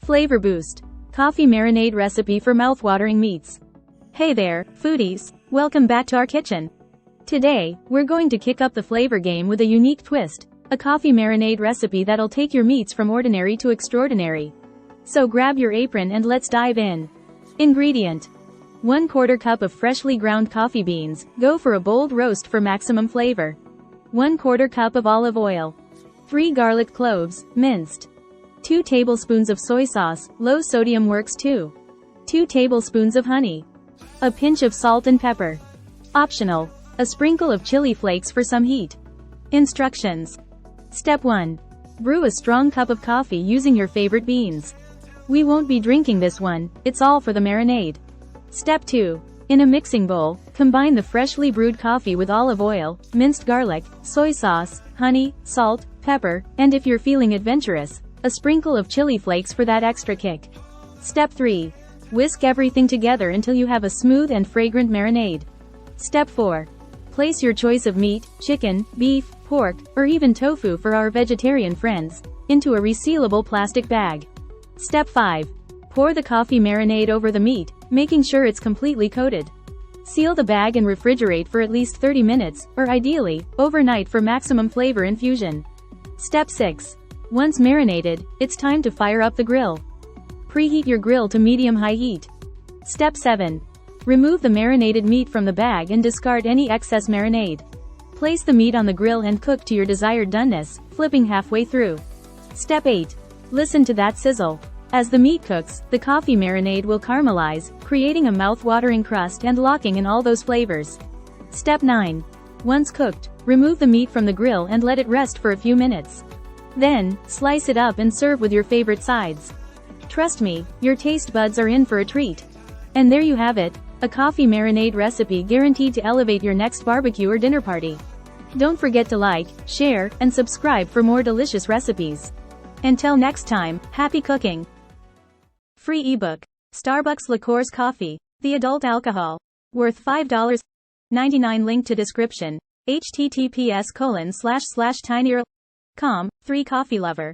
Flavor boost. Coffee marinade recipe for mouthwatering meats. Hey there, foodies. Welcome back to our kitchen. Today, we're going to kick up the flavor game with a unique twist. A coffee marinade recipe that'll take your meats from ordinary to extraordinary. So grab your apron and let's dive in. Ingredient. 1/4 cup of freshly ground coffee beans. Go for a bold roast for maximum flavor. 1/4 cup of olive oil. 3 garlic cloves, minced. 2 tablespoons of soy sauce, low sodium works too. 2 tablespoons of honey. A pinch of salt and pepper. Optional. A sprinkle of chili flakes for some heat. Instructions. Step 1. Brew a strong cup of coffee using your favorite beans. We won't be drinking this one, it's all for the marinade. Step 2. In a mixing bowl, combine the freshly brewed coffee with olive oil, minced garlic, soy sauce, honey, salt, pepper, and if you're feeling adventurous, a sprinkle of chili flakes for that extra kick. Step 3. Whisk everything together until you have a smooth and fragrant marinade. Step 4. Place your choice of meat, chicken, beef, pork, or even tofu for our vegetarian friends, into a resealable plastic bag. Step 5. Pour the coffee marinade over the meat, making sure it's completely coated. Seal the bag and refrigerate for at least 30 minutes, or ideally, overnight for maximum flavor infusion. Step 6. Once marinated, it's time to fire up the grill. Preheat your grill to medium-high heat. Step 7. Remove the marinated meat from the bag and discard any excess marinade. Place the meat on the grill and cook to your desired doneness, flipping halfway through. Step 8. Listen to that sizzle. As the meat cooks, the coffee marinade will caramelize, creating a mouth-watering crust and locking in all those flavors. Step 9. Once cooked, remove the meat from the grill and let it rest for a few minutes. Then, slice it up and serve with your favorite sides. Trust me, your taste buds are in for a treat. And there you have it, a coffee marinade recipe guaranteed to elevate your next barbecue or dinner party. Don't forget to like, share, and subscribe for more delicious recipes. Until next time, happy cooking! Free ebook. Starbucks Liqueurs Coffee. The adult alcohol. Worth $5.99. Link to description. https://tinyurl.com. 3 Coffee Lover.